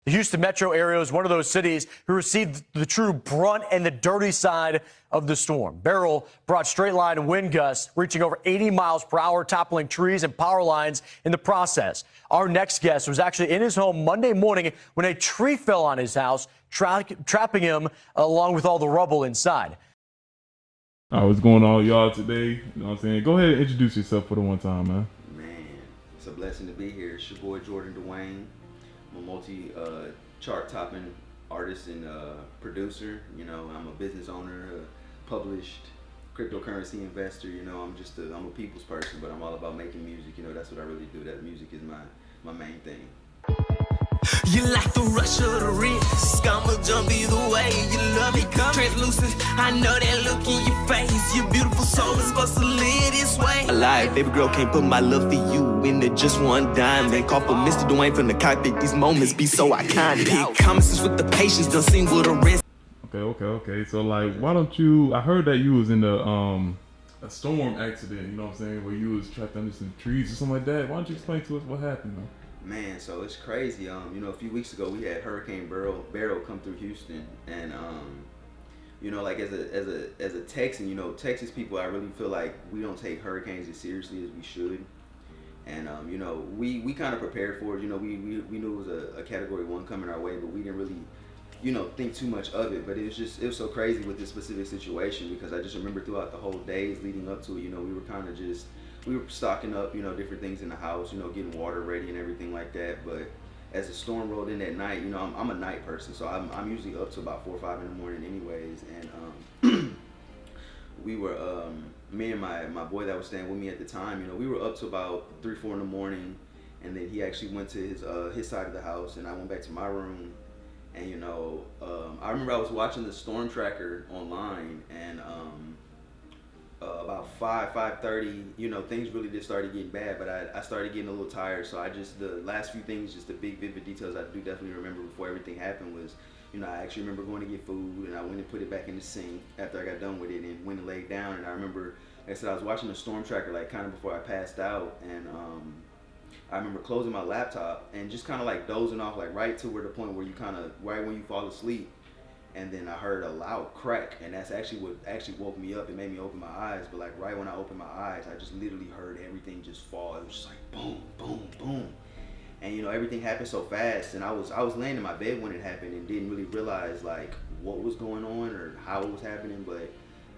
The Houston metro area is one of those cities who received the true brunt and the dirty side of the storm. Beryl brought straight line wind gusts reaching over 80 miles per hour, toppling trees and power lines in the process. Our next guest was actually in his home Monday morning when a tree fell on his house, trapping him along with all the rubble inside. All right, what's going on, y'all, today? You know what I'm saying? Go ahead and introduce yourself for the one time, man. Man, it's a blessing to be here. It's your boy, Jordann Dwayne. I'm a multi-chart topping artist and producer. You know, I'm a business owner, a published cryptocurrency investor. You know, I'm a people's person, but I'm all about making music. You know, that's what I really do. That music is my main thing. You like the rush of the wrist, I'ma jump either way. You love me, come translucent. I know that look in your face. Your beautiful soul is supposed to live this way. Alive, baby girl, can't put my love for you into just one diamond. Call for Mr. Dwayne from the cockpit. These moments be so iconic. Pick comments with the patience, done sing with a rest. Okay. So, like, why don't you? I heard that you was in a storm accident. You know what I'm saying? Where you was trapped under some trees or something like that. Why don't you explain to us what happened, man? Man, so it's crazy. You know, a few weeks ago we had Hurricane Beryl come through Houston, and you know, like as a Texan, you know, Texas people, I really feel like we don't take hurricanes as seriously as we should. And you know, we kind of prepared for it. You know, we knew it was a Category 1 coming our way, but we didn't really, you know, think too much of it. But it was so crazy with this specific situation, because I just remember throughout the whole days leading up to it, you know, we were stocking up, you know, different things in the house, you know, getting water ready and everything like that. But as the storm rolled in that night, you know, I'm a night person, so I'm usually up to about 4 or 5 in the morning anyways. And we were, me and my boy that was staying with me at the time, you know, we were up to about 3, 4 in the morning, and then he actually went to his side of the house, and I went back to my room. And you know, I remember I was watching the storm tracker online, and about 5:30, you know, things really just started getting bad, but I started getting a little tired. So the last few things, just the big vivid details I do definitely remember before everything happened was, you know, I actually remember going to get food, and I went and put it back in the sink after I got done with it, and went and laid down. And I remember, like I said, I was watching the storm tracker like kind of before I passed out, and I remember closing my laptop and just kind of like dozing off, like right to where the point where you kind of, right when you fall asleep. And then I heard a loud crack, and that's actually what woke me up and made me open my eyes. But like right when I opened my eyes, I just literally heard everything just fall. It was just like boom, boom, boom. And you know, everything happened so fast, and I was laying in my bed when it happened and didn't really realize like what was going on or how it was happening. But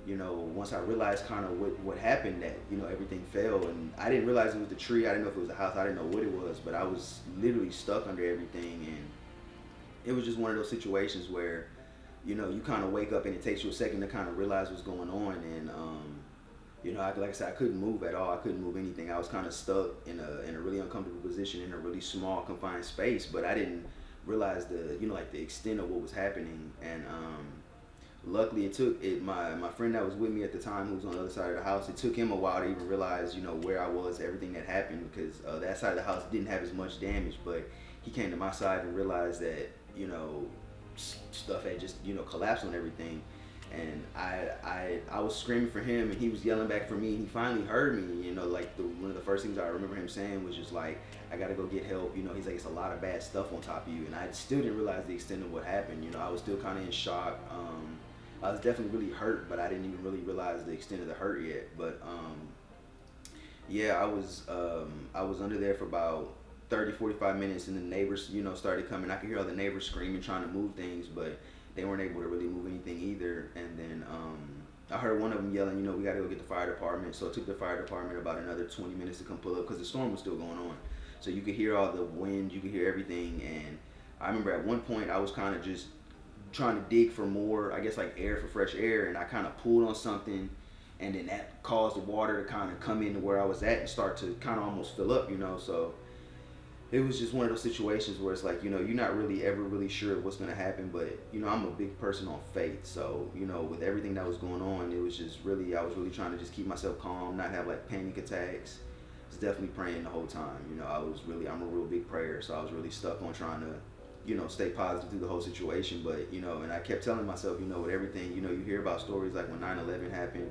you know, once I realized kind of what happened, that, you know, everything fell, and I didn't realize it was the tree. I didn't know if it was the house. I didn't know what it was, but I was literally stuck under everything. And it was just one of those situations where, you know, you kind of wake up and it takes you a second to kind of realize what's going on. And you know, like I said, I couldn't move at all. I couldn't move anything. I was kind of stuck in a really uncomfortable position in a really small confined space. But I didn't realize the extent of what was happening. And luckily, my friend that was with me at the time, who was on the other side of the house, it took him a while to even realize, you know, where I was, everything that happened, because that side of the house didn't have as much damage. But he came to my side and realized that, you know, stuff had just, you know, collapsed on everything. And I was screaming for him, and he was yelling back for me, and he finally heard me. You know, like one of the first things I remember him saying was just like, I gotta go get help. You know, he's like, it's a lot of bad stuff on top of you. And I still didn't realize the extent of what happened. You know, I was still kind of in shock. I was definitely really hurt, but I didn't even really realize the extent of the hurt yet. But yeah, I was under there for about 30, 45 minutes, and the neighbors, you know, started coming. I could hear all the neighbors screaming, trying to move things, but they weren't able to really move anything either. And then I heard one of them yelling, you know, we got to go get the fire department. So it took the fire department about another 20 minutes to come pull up, because the storm was still going on. So you could hear all the wind, you could hear everything. And I remember at one point I was kind of just trying to dig for more, I guess, like air, for fresh air, and I kind of pulled on something, and then that caused the water to kind of come into where I was at and start to kind of almost fill up, you know. So it was just one of those situations where it's like, you know, you're not really ever really sure what's going to happen. But, you know, I'm a big person on faith. So, you know, with everything that was going on, it was just really, I was really trying to just keep myself calm, not have like panic attacks. I was definitely praying the whole time. You know, I'm a real big prayer. So I was really stuck on trying to, you know, stay positive through the whole situation. But, you know, and I kept telling myself, you know, with everything, you know, you hear about stories like when 9/11 happened,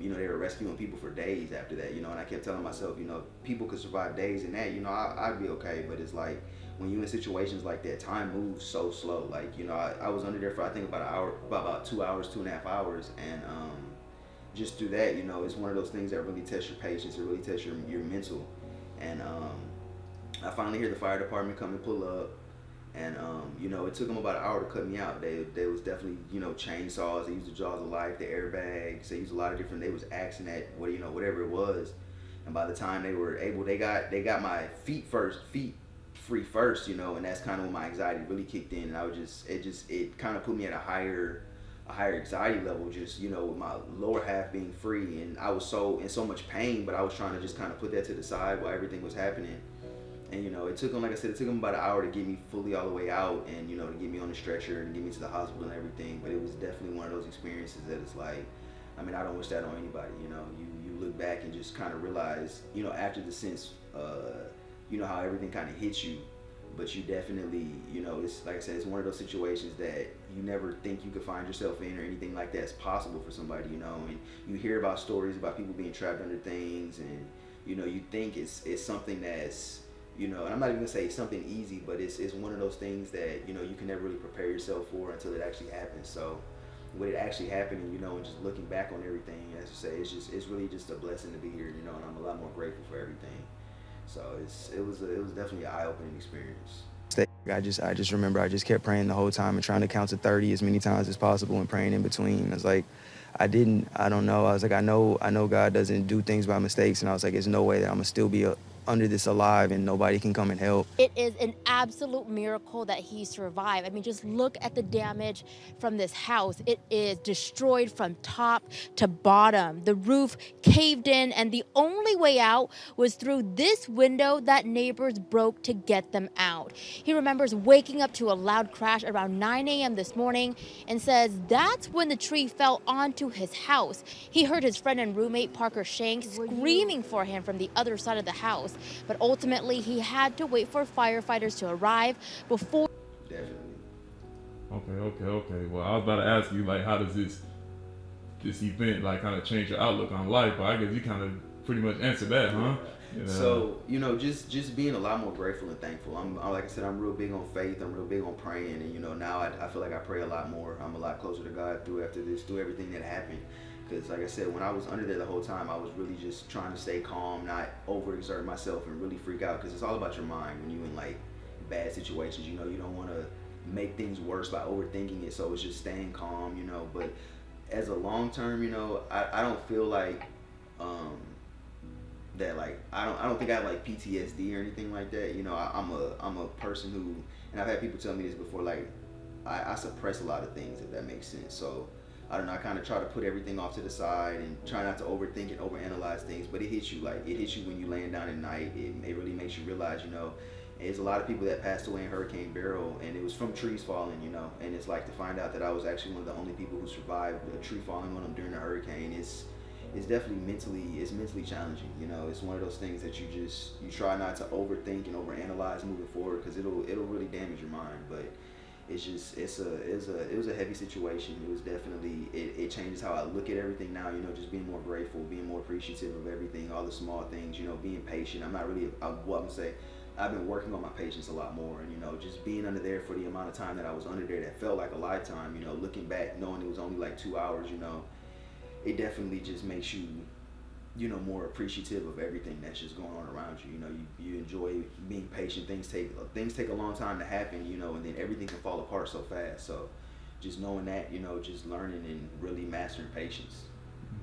you know, they were rescuing people for days after that, you know, and I kept telling myself, you know, people could survive days in that, you know, I'd be okay, but it's like, when you're in situations like that, time moves so slow. Like, you know, I was under there for, I think, about 2 hours, 2.5 hours, and just through that, you know, it's one of those things that really tests your patience, it really tests your mental, and I finally hear the fire department come and pull up. And you know, it took them about an hour to cut me out. They was definitely, you know, chainsaws. They used the jaws of life, the airbags. They used a lot of different. They was axing at what, you know, whatever it was. And by the time they were able, they got my feet free first, you know. And that's kind of when my anxiety really kicked in. And I was it kind of put me at a higher anxiety level. Just, you know, with my lower half being free, and I was in so much pain. But I was trying to just kind of put that to the side while everything was happening. And, you know, it took them, like I said, about an hour to get me fully all the way out, and, you know, to get me on the stretcher and get me to the hospital and everything. But it was definitely one of those experiences that it's like, I mean, I don't wish that on anybody, you know. You look back and just kind of realize, you know, after the sense, you know, how everything kind of hits you. But you definitely, you know, it's like I said, it's one of those situations that you never think you could find yourself in or anything like that's possible for somebody, you know. And you hear about stories about people being trapped under things, and, you know, you think it's something that's, you know, and I'm not even gonna say it's something easy, but it's one of those things that, you know, you can never really prepare yourself for until it actually happens. So when it actually happened, you know, and just looking back on everything, as you say, it's really just a blessing to be here, you know, and I'm a lot more grateful for everything. So it was definitely an eye-opening experience. I just remember I just kept praying the whole time and trying to count to 30 as many times as possible and praying in between. It's like, I don't know. I was like, I know God doesn't do things by mistakes. And I was like, there's no way that I'm gonna still be under this alive and nobody can come and help. It is an absolute miracle that he survived. I mean, just look at the damage from this house. It is destroyed from top to bottom. The roof caved in, and the only way out was through this window that neighbors broke to get them out. He remembers waking up to a loud crash around 9 a.m. this morning and says that's when the tree fell onto his house. He heard his friend and roommate Parker Shanks screaming for him from the other side of the house. But ultimately, he had to wait for firefighters to arrive before. Definitely. Okay. Well, I was about to ask you, like, how does this event, like, kind of change your outlook on life? But I guess you kind of pretty much answered that, huh? Yeah. So, you know, just being a lot more grateful and thankful. Like I said, I'm real big on faith. I'm real big on praying. And, you know, now I feel like I pray a lot more. I'm a lot closer to God through everything that happened. Because, like I said, when I was under there the whole time, I was really just trying to stay calm, not overexert myself and really freak out. Because it's all about your mind when you're in, like, bad situations. You know, you don't want to make things worse by overthinking it. So it's just staying calm, you know. But as a long term, you know, I don't feel like that, like, I don't think I have, like, PTSD or anything like that. You know, I'm a person who, and I've had people tell me this before, like, I suppress a lot of things, if that makes sense. So I don't know, I kind of try to put everything off to the side and try not to overthink and overanalyze things, but it hits you when you're laying down at night. It really makes you realize, you know, there's a lot of people that passed away in Hurricane Beryl, and it was from trees falling, you know, and it's like to find out that I was actually one of the only people who survived a tree falling on them during the hurricane. It's definitely mentally challenging, you know. It's one of those things that you try not to overthink and overanalyze moving forward, because it'll really damage your mind. But it was a heavy situation. It was definitely, it changes how I look at everything now, you know, just being more grateful, being more appreciative of everything, all the small things, you know, being patient. I'm gonna say, I've been working on my patience a lot more, and, you know, just being under there for the amount of time that I was under there that felt like a lifetime, you know, looking back, knowing it was only like 2 hours, you know, it definitely just makes you, you know, more appreciative of everything that's just going on around you. You know, you enjoy being patient. Things take a long time to happen, you know, and then everything can fall apart so fast. So just knowing that, you know, just learning and really mastering patience.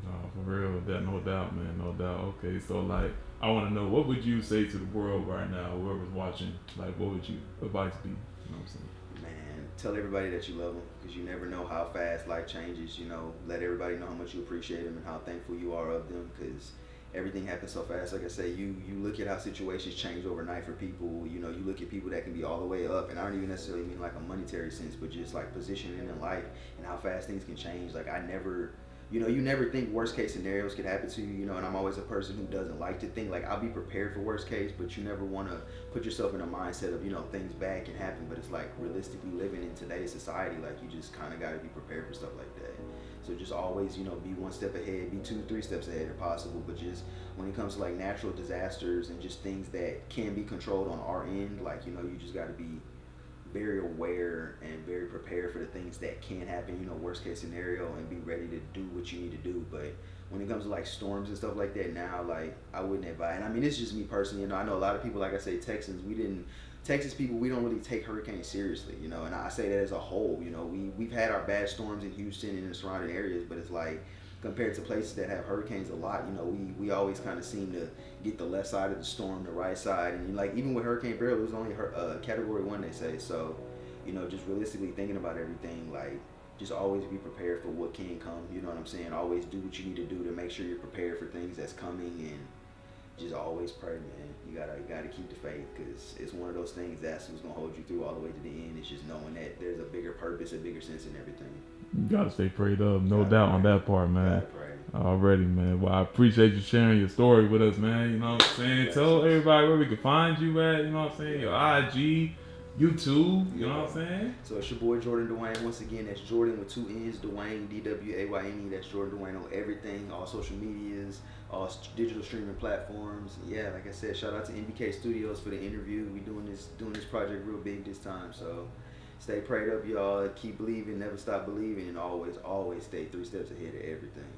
No, for real, no doubt, man, no doubt. Okay, so, like, I want to know, what would you say to the world right now, whoever's watching? Like, what would you advice be? You know what I'm saying? Man, tell everybody that you love them, because you never know how fast life changes. You know, let everybody know how much you appreciate them and how thankful you are of them, because everything happens so fast. Like I say, you look at how situations change overnight for people. You know, you look at people that can be all the way up, and I don't even necessarily mean like a monetary sense, but just like positioning in life and how fast things can change. Like, I never you know, you never think worst case scenarios could happen to you, you know, and I'm always a person who doesn't like to think, like, I'll be prepared for worst case, but you never want to put yourself in a mindset of, you know, things bad can happen, but it's like realistically living in today's society, like, you just kind of got to be prepared for stuff like that. So just always, you know, be one step ahead, be 2-3 steps ahead if possible, but just when it comes to like natural disasters and just things that can be controlled on our end, like, you know, you just got to be very aware and very prepared for the things that can happen, you know, worst case scenario, and be ready to do what you need to do. But when it comes to like storms and stuff like that now, like, I wouldn't advise, and I mean, it's just me personally, you know, I know a lot of people, like I say, Texas people, we don't really take hurricanes seriously, you know, and I say that as a whole, you know, we've had our bad storms in Houston and in the surrounding areas, but it's like, compared to places that have hurricanes a lot, you know, we always kind of seem to get the left side of the storm, the right side, and like even with Hurricane Beryl, it was only Category 1, they say. So, you know, just realistically thinking about everything, like, just always be prepared for what can come. You know what I'm saying? Always do what you need to do to make sure you're prepared for things that's coming, and just always pray, man. You gotta keep the faith, because it's one of those things that's what's gonna hold you through all the way to the end. It's just knowing that there's a bigger purpose, a bigger sense in everything. You gotta stay prayed up, no doubt on that part, man. Pray. Already, man. Well, I appreciate you sharing your story with us, man. You know what I'm saying? Tell everybody where we can find you at. You know what I'm saying? Your IG, YouTube. You know what I'm saying? So it's your boy Jordann Dwayne. Once again, that's Jordan with 2 N's, Dwayne, Dwayne. That's Jordann Dwayne on everything, all social medias, all digital streaming platforms. Yeah, like I said, shout out to NBK Studios for the interview. We doing this project real big this time. So stay prayed up, y'all. Keep believing, never stop believing, and always stay 3 steps ahead of everything.